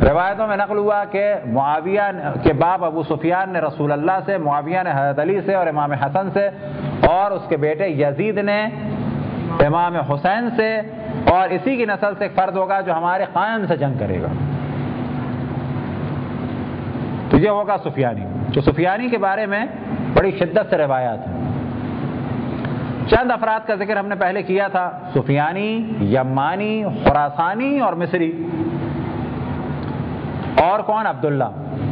روایتوں میں نقل ہوا کہ معاویہ کے باپ ابو سفیان نے رسول اللہ سے، معاویہ نے حضرت علی سے اور امام حسن سے، اور اس کے بیٹے یزید نے امام حسین سے، اور اسی کی نسل سے ایک فرد ہوگا جو ہمارے قائم سے جنگ کرے گا، تو یہ ہوگا سفیانی۔ تو سفیانی کے بارے میں بڑی شدت سے روایات ہیں۔ چند افراد کا ذکر ہم نے پہلے کیا تھا، سفیانی، یمانی، خراسانی اور مصری۔ اور کون؟ عبداللہ۔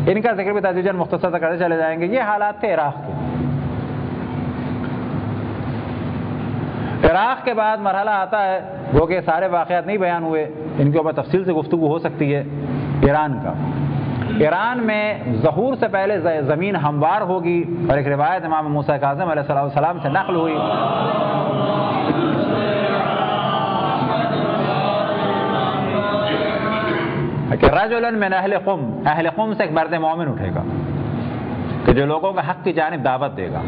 ان کا ذکر بھی تدریجاً مختصر سے کرتے چلے جائیں گے۔ یہ حالات تھے عراق کے۔ عراق کے بعد مرحلہ آتا ہے، جو کہ سارے واقعات نہیں بیان ہوئے، ان کے اوپر تفصیل سے گفتگو ہو سکتی ہے، ایران کا۔ ایران میں ظہور سے پہلے زمین ہموار ہوگی، اور ایک روایت امام موسیٰ کاظم علیہ السلام سے نقل ہوئی کہ رجل من اہل قم سے ایک مرد مومن اٹھے گا کہ جو لوگوں کا حق کی جانب دعوت دے گا،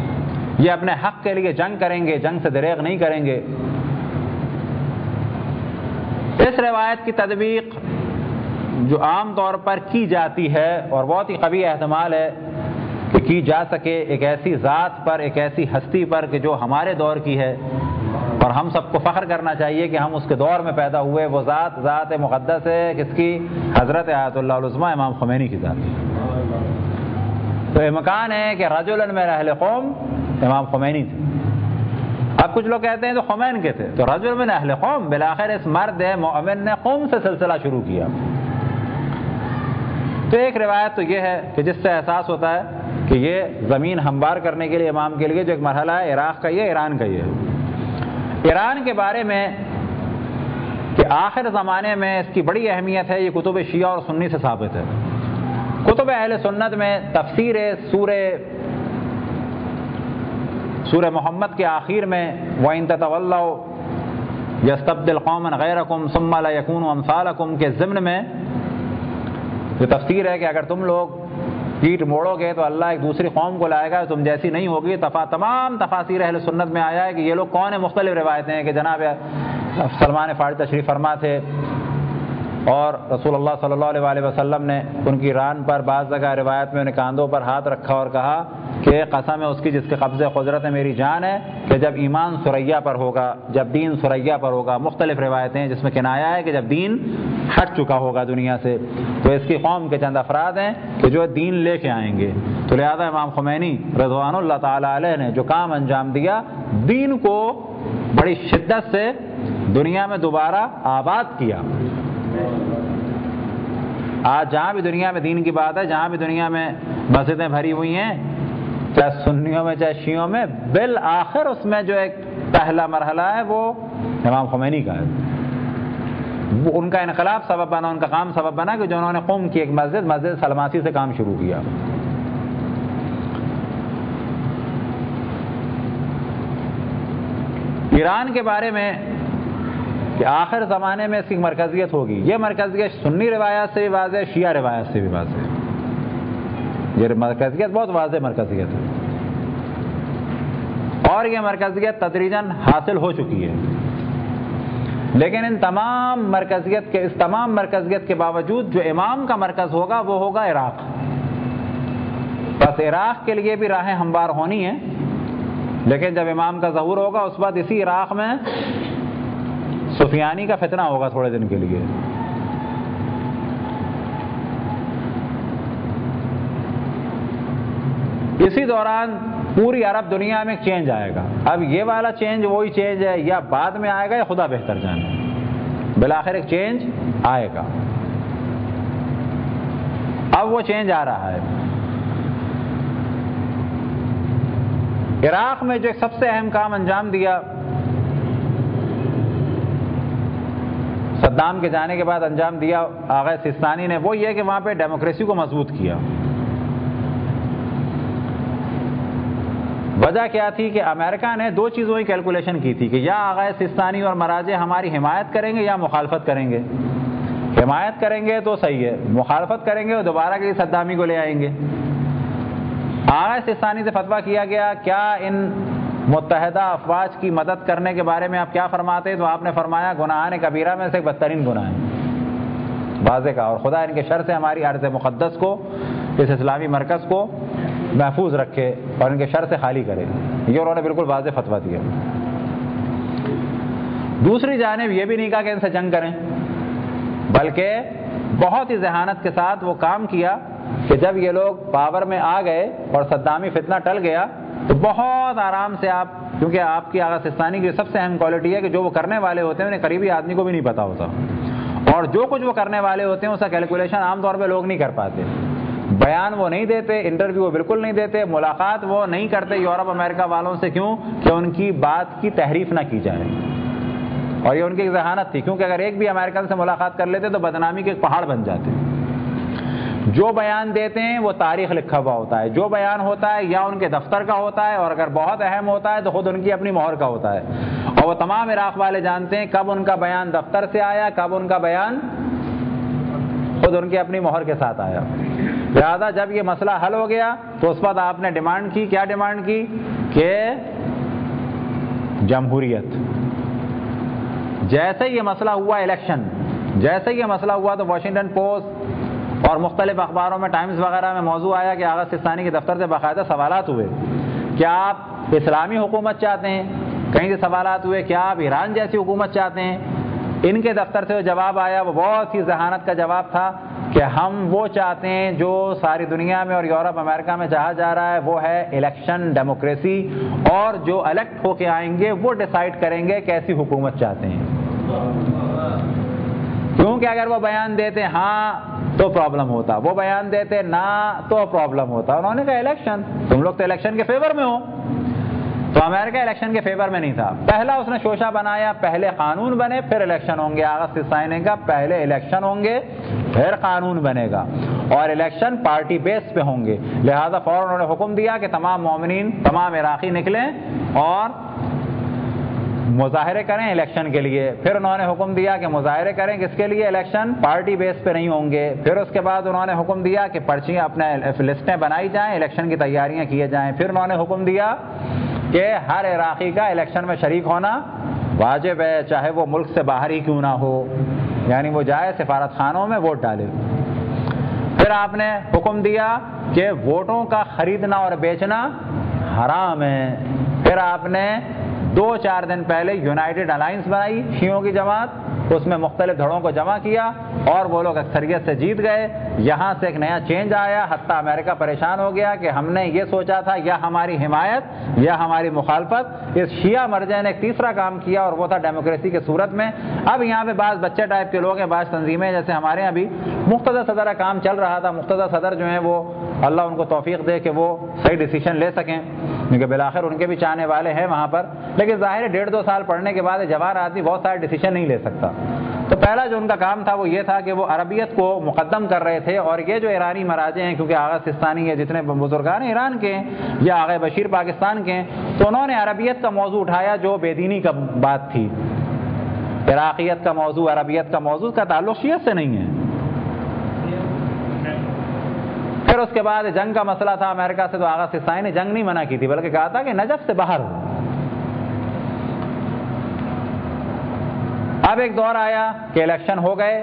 یہ اپنے حق کے لیے جنگ کریں گے، جنگ سے دریغ نہیں کریں گے۔ اس روایت کی تطبیق جو عام طور پر کی جاتی ہے، اور بہت ہی قوی احتمال ہے کہ کی جا سکے، ایک ایسی ذات پر، ایک ایسی ہستی پر کہ جو ہمارے دور کی ہے، اور ہم سب کو فخر کرنا چاہیے کہ ہم اس کے دور میں پیدا ہوئے۔ وہ ذات مقدس ہے، کس کی؟ حضرت آیت اللہ العظمیٰ امام خمینی کی ذات۔ تو امکان ہے کہ رجل من اہل قوم امام خمینی تھے۔ اب کچھ لوگ کہتے ہیں تو خمین کے تھے، تو رجل من اہل قوم، بالآخر اس مرد مومن نے قوم سے سلسلہ شروع کیا۔ تو ایک روایت تو یہ ہے کہ جس سے احساس ہوتا ہے کہ یہ زمین ہموار کرنے کے لیے امام کے لیے جو ایک مرحلہ ہے، عراق کا یہ، ایران کا یہ ہے۔ ایران کے بارے میں کہ آخر زمانے میں اس کی بڑی اہمیت ہے، یہ کتب شیعہ اور سنی سے ثابت ہے۔ کتب اہل سنت میں تفسیر سورہ محمد کے آخر میں وَإِن تَتَوَلَّوْا يَسْتَبْدِلْ قَوْمًا غَيْرَكُمْ ثُمَّ لَا يَكُونُوا أَمْثَالَكُمْ کے ضمن میں جو تفسیر ہے کہ اگر تم لوگ پیٹ موڑو گے تو اللہ ایک دوسری قوم کو لائے گا، تم جیسی نہیں ہوگی۔ تمام تفاسیر اہل سنت میں آیا ہے کہ یہ لوگ کون ہیں۔ مختلف روایتیں ہیں کہ جناب سلمان فارسی تشریف فرما تھے، اور رسول اللہ صلی اللہ علیہ وسلم نے ان کی ران پر بعض جگہ روایت میں انہیں کاندھوں پر ہاتھ رکھا اور کہا کہ قسم ہے اس کی جس کے قبضے قدرت ہے میری جان ہے، کہ جب ایمان ثریا پر ہوگا، جب دین ثریا پر ہوگا۔ مختلف روایتیں ہیں جس میں کنایا ہے کہ جب دین ہٹ چکا ہوگا دنیا سے، تو اس کی قوم کے چند افراد ہیں کہ جو دین لے کے آئیں گے۔ تو لہذا امام خمینی رضوان اللہ تعالی علیہ نے جو کام انجام دیا، دین کو بڑی شدت سے دنیا میں دوبارہ آباد کیا۔ آج جہاں بھی دنیا میں دین کی بات ہے، جہاں بھی دنیا میں مسجدیں بھری ہوئی ہیں، چاہے سنیوں میں چاہے شیعوں میں، بالآخر اس میں جو ایک پہلا مرحلہ ہے وہ امام خمینی کا ہے۔ ان کا انقلاب سبب بنا، ان کا کام سبب بنا کہ جو انہوں نے قم کی ایک مسجد سلماسی سے کام شروع کیا۔ ایران کے بارے میں کہ آخر زمانے میں اس کی مرکزیت ہوگی، یہ مرکزیت سنی روایات سے بھی واضح ہے، شیعہ روایات سے بھی واضح ہے۔ یہ مرکزیت بہت واضح مرکزیت ہے، اور یہ مرکزیت تدریجاً حاصل ہو چکی ہے۔ لیکن اس تمام مرکزیت کے باوجود جو امام کا مرکز ہوگا وہ ہوگا عراق۔ بس عراق کے لیے بھی راہیں ہموار ہونی ہیں، لیکن جب امام کا ظہور ہوگا اس بعد اسی عراق میں سفیانی کا فتنہ ہوگا تھوڑے دن کے لیے۔ اسی دوران پوری عرب دنیا میں چینج آئے گا۔ اب یہ والا چینج وہی چینج ہے یا بعد میں آئے گا یا خدا بہتر جانے، بالآخر ایک چینج آئے گا۔ اب وہ چینج آ رہا ہے۔ عراق میں جو ایک سب سے اہم کام انجام دیا صدام کے جانے کے بعد انجام دیا آغا سیستانی نے، وہ یہ کہ وہاں پہ ڈیموکریسی کو مضبوط کیا۔ وجہ کیا تھی کہ امریکہ نے دو چیزوں کی کیلکولیشن کی تھی کہ یا آغا سیستانی اور مراجع ہماری حمایت کریں گے یا مخالفت کریں گے۔ حمایت کریں گے تو صحیح ہے، مخالفت کریں گے اور دوبارہ کے صدامی کو لے آئیں گے۔ آغا سیستانی سے فتویٰ کیا گیا کیا ان متحدہ افواج کی مدد کرنے کے بارے میں آپ کیا فرماتے ہیں؟ تو آپ نے فرمایا گناہان کبیرہ میں سے ایک بدترین گناہ ہے۔ واضح کہا، اور خدا ان کے شر سے ہماری ارض مقدس کو، اس اسلامی مرکز کو محفوظ رکھے اور ان کے شر سے خالی کرے، یہ انہوں نے بالکل واضح فتویٰ دیا۔ دوسری جانب یہ بھی نہیں کہا کہ ان سے جنگ کریں، بلکہ بہت ہی ذہانت کے ساتھ وہ کام کیا کہ جب یہ لوگ پاور میں آ گئے اور صدامی فتنہ ٹل گیا تو بہت آرام سے آپ، کیونکہ آپ کی آغا سستانی کی سب سے اہم کوالٹی ہے کہ جو وہ کرنے والے ہوتے ہیں انہیں قریبی آدمی کو بھی نہیں پتا ہوتا، اور جو کچھ وہ کرنے والے ہوتے ہیں اس کا کیلکولیشن عام طور پہ لوگ نہیں کر پاتے۔ بیان وہ نہیں دیتے، انٹرویو وہ بالکل نہیں دیتے، ملاقات وہ نہیں کرتے یورپ امریکہ والوں سے، کیوں کہ ان کی بات کی تحریف نہ کی جائے، اور یہ ان کی ذہانت تھی، کیونکہ اگر ایک بھی امریکن سے ملاقات کر لیتے تو بدنامی کے ایک پہاڑ بن جاتے۔ جو بیان دیتے ہیں وہ تاریخ لکھا ہوا ہوتا ہے، جو بیان ہوتا ہے یا ان کے دفتر کا ہوتا ہے، اور اگر بہت اہم ہوتا ہے تو خود ان کی اپنی مہر کا ہوتا ہے، اور وہ تمام عراق والے جانتے ہیں کب ان کا بیان دفتر سے آیا، کب ان کا بیان خود ان کی اپنی مہر کے ساتھ آیا۔ لہذا جب یہ مسئلہ حل ہو گیا تو اس وقت آپ نے ڈیمانڈ کی، کیا ڈیمانڈ کی؟ کہ جمہوریت۔ جیسے یہ مسئلہ ہوا الیکشن، جیسے یہ مسئلہ ہوا تو واشنگٹن پوسٹ اور مختلف اخباروں میں، ٹائمز وغیرہ میں موضوع آیا کہ آغا سستانی کے دفتر سے باقاعدہ سوالات ہوئے، کیا آپ اسلامی حکومت چاہتے ہیں؟ کہیں سے سوالات ہوئے، کیا آپ ایران جیسی حکومت چاہتے ہیں؟ ان کے دفتر سے جو جواب آیا وہ بہت ہی ذہانت کا جواب تھا کہ ہم وہ چاہتے ہیں جو ساری دنیا میں اور یورپ امریکہ میں چاہا جا رہا ہے، وہ ہے الیکشن ڈیموکریسی، اور جو الیکٹ ہو کے آئیں گے وہ ڈیسائیڈ کریں گے کیسی حکومت چاہتے ہیں۔ کیونکہ اگر وہ بیان دیتے ہاں تو پرابلم ہوتا، وہ بیان دیتے نہ تو پرابلم ہوتا۔ انہوں نے کہا الیکشن، تم لوگ تو الیکشن کے فیور میں ہو، تو امریکہ الیکشن کے فیور میں نہیں تھا۔ پہلا اس نے شوشہ بنایا، پہلے قانون بنے پھر الیکشن ہوں گے۔ آغا سستانی نے کہا پہلے الیکشن ہوں گے پھر قانون بنے گا، اور الیکشن پارٹی بیس پہ ہوں گے۔ لہذا فوراً انہوں نے حکم دیا کہ تمام مومنین، تمام عراقی نکلیں اور مظاہرے کریں الیکشن کے لیے۔ پھر انہوں نے حکم دیا کہ مظاہرے کریں کس کے لیے؟ الیکشن پارٹی بیس پہ نہیں ہوں گے۔ پھر اس کے بعد انہوں نے حکم دیا کہ پرچیاں، اپنے لسٹیں بنائی جائیں، الیکشن کی تیاریاں کیے جائیں۔ پھر انہوں نے حکم دیا کہ ہر عراقی کا الیکشن میں شریک ہونا واجب ہے، چاہے وہ ملک سے باہر ہی کیوں نہ ہو، یعنی وہ جائے سفارت خانوں میں ووٹ ڈالے۔ پھر آپ نے حکم دیا کہ ووٹوں کا خریدنا اور بیچنا حرام ہے۔ پھر آپ نے 2-4 دن پہلے یونائٹڈ الائنس بنائی، شیعوں کی جماعت، اس میں مختلف دھڑوں کو جمع کیا اور وہ لوگ اکثریت سے جیت گئے۔ یہاں سے ایک نیا چینج آیا، حتیٰ امریکہ پریشان ہو گیا کہ ہم نے یہ سوچا تھا یا ہماری حمایت یا ہماری مخالفت۔ اس شیعہ مرجع نے ایک تیسرا کام کیا اور وہ تھا ڈیموکریسی کے صورت میں۔ اب یہاں پہ بعض بچے ٹائپ کے لوگ ہیں، بعض تنظیمیں، جیسے ہمارے یہاں بھی مقتدی صدر کا کام چل رہا تھا۔ مقتدی صدر جو ہیں وہ اللہ ان کو توفیق دے کہ وہ صحیح ڈیسیشن لے سکیں، کیونکہ بالآخر ان کے بھی چاہنے والے ہیں وہاں پر، لیکن ظاہر ہے 1.5-2 سال پڑھنے کے بعد جوان آدمی بہت سارے ڈیسیشن نہیں لے سکتا۔ تو پہلا جو ان کا کام تھا وہ یہ تھا کہ وہ عربیت کو مقدم کر رہے تھے، اور یہ جو ایرانی مراجع ہیں، کیونکہ آغا سستانی کے جتنے بزرگان ایران کے ہیں یا آغا بشیر پاکستان کے ہیں، تو انہوں نے عربیت کا موضوع اٹھایا جو بے دینی کا بات تھی۔ عراقیت کا موضوع، عربیت کا موضوع کا تعلق شیعہ سے نہیں ہے۔ پھر اس کے بعد جنگ کا مسئلہ تھا امریکہ سے، تو آغا سستانی نے جنگ نہیں منع کی تھی، بلکہ کہا تھا کہ نجف سے باہر ہو۔ اب ایک دور آیا کہ الیکشن ہو گئے،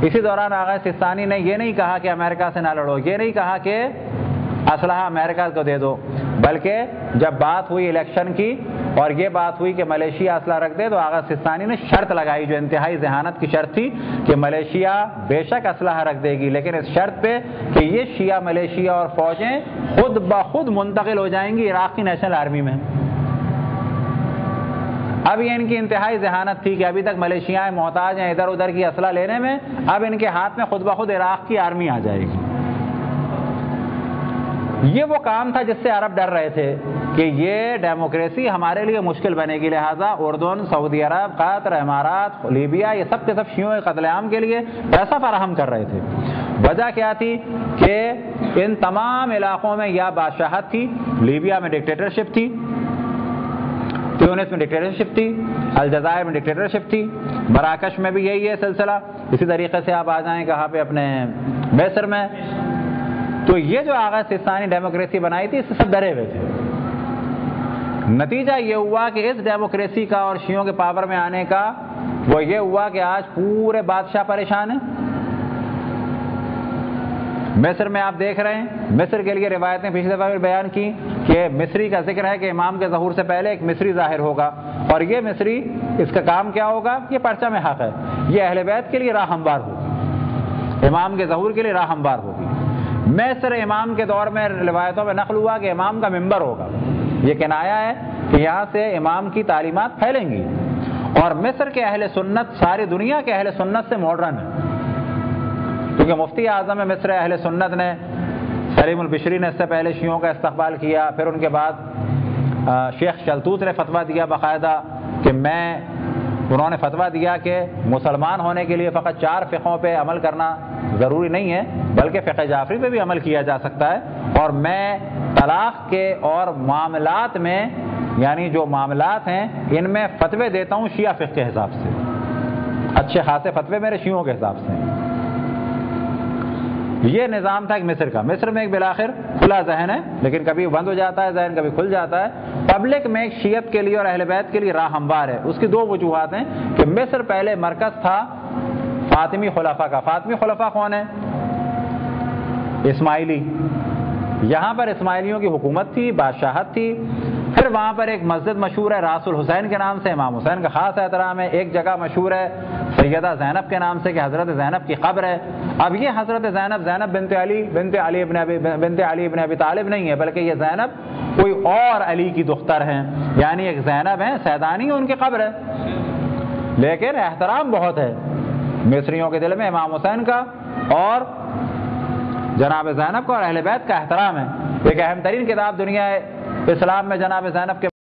اسی دوران آغا سستانی نے یہ نہیں کہا کہ امریکہ سے نہ لڑو، یہ نہیں کہا کہ اسلحہ امریکہ کو دے دو، بلکہ جب بات ہوئی الیکشن کی اور یہ بات ہوئی کہ ملیشیا اسلحہ رکھ دے، تو آغا سستانی نے شرط لگائی جو انتہائی ذہانت کی شرط تھی کہ ملیشیا بے شک اسلحہ رکھ دے گی، لیکن اس شرط پہ کہ یہ شیعہ ملیشیا اور فوجیں خود بخود منتقل ہو جائیں گی عراق کی نیشنل آرمی میں۔ اب یہ ان کی انتہائی ذہانت تھی کہ ابھی تک ملیشیائیں محتاج ہیں ادھر ادھر کی اسلحہ لینے میں، اب ان کے ہاتھ میں خود بخود عراق کی آرمی آ جائے گی۔ یہ وہ کام تھا جس سے عرب ڈر رہے تھے کہ یہ ڈیموکریسی ہمارے لیے مشکل بنے گی، لہٰذا اردن، سعودی عرب، قطر، امارات، لیبیا، یہ سب کے سب شیعوں کے قتل عام کے لیے پیسہ فراہم کر رہے تھے۔ وجہ کیا تھی کہ ان تمام علاقوں میں یا بادشاہت تھی، لیبیا میں ڈکٹیٹرشپ تھی، تیونس میں ڈکٹیٹرشپ تھی، الجزائر میں ڈکٹیٹرشپ تھی، مراکش میں بھی یہی ہے سلسلہ، اسی طریقے سے آپ آ جائیں کہاں پہ اپنے مصر میں۔ تو یہ جو آغا سستانی ڈیموکریسی بنائی تھی اس سے سب ڈرے ہوئے تھے۔ نتیجہ یہ ہوا کہ اس ڈیموکریسی کا اور شیعوں کے پاور میں آنے کا وہ یہ ہوا کہ آج پورے بادشاہ پریشان ہیں، مصر میں آپ دیکھ رہے ہیں، مصر کے لیے روایتیں پچھلی دفعہ بھی بیان کی کہ مصری کا ذکر ہے کہ امام کے ظہور سے پہلے ایک مصری ظاہر ہوگا، اور یہ مصری اس کا کام کیا ہوگا؟ یہ پرچم حق ہے، یہ اہل بیت کے لیے راہ ہموار ہوگی، امام کے ظہور کے لیے راہ ہموار ہوگی۔ مصر امام کے دور میں روایتوں میں نقل ہوا کہ امام کا ممبر ہوگا، یہ کنایا ہے کہ یہاں سے امام کی تعلیمات پھیلیں گی، اور مصر کے اہل سنت ساری دنیا کے اہل سنت سے ماڈرن ہے، کیونکہ مفتی اعظم مصر اہل سنت نے سلیم البشری نے اس سے پہلے شیعوں کا استقبال کیا، پھر ان کے بعد شیخ شلتوت نے فتویٰ دیا باقاعدہ کہ انہوں نے فتویٰ دیا کہ مسلمان ہونے کے لیے فقط 4 فقہوں پہ عمل کرنا ضروری نہیں ہے، بلکہ فقہ جعفری پہ بھی عمل کیا جا سکتا ہے، اور میں طلاق کے اور معاملات میں، یعنی جو معاملات ہیں ان میں فتوے دیتا ہوں شیعہ فقہ کے حساب سے، اچھے خاصے فتوے میرے شیعوں کے حساب سے۔ یہ نظام تھا ایک مصر کا۔ مصر میں ایک بالآخر کھلا ذہن ہے، لیکن کبھی بند ہو جاتا ہے ذہن، کبھی کھل جاتا ہے۔ پبلک میں ایک شیعت کے لیے اور اہل بیت کے لیے راہ ہموار ہے۔ اس کی 2 وجوہات ہیں کہ مصر پہلے مرکز تھا فاطمی خلفاء کا۔ فاطمی خلفاء کون ہے؟ اسماعیلی۔ یہاں پر اسماعیلیوں کی حکومت تھی، بادشاہت تھی۔ پھر وہاں پر ایک مسجد مشہور ہے راس الحسین کے نام سے، امام حسین کا خاص احترام ہے۔ ایک جگہ مشہور ہے سیدہ زینب کے نام سے کہ حضرت زینب کی قبر ہے۔ اب یہ حضرت زینب بنت علی ابن ابی طالب نہیں ہے، بلکہ یہ زینب کوئی اور علی کی دختر ہیں، یعنی ایک زینب ہیں سیدانی، ان کی قبر ہے، لیکن احترام بہت ہے مصریوں کے دل میں امام حسین کا اور جناب زینب کا، اور اہل بیت کا احترام ہے۔ ایک اہم ترین کتاب دنیا اسلام میں جناب زینب کے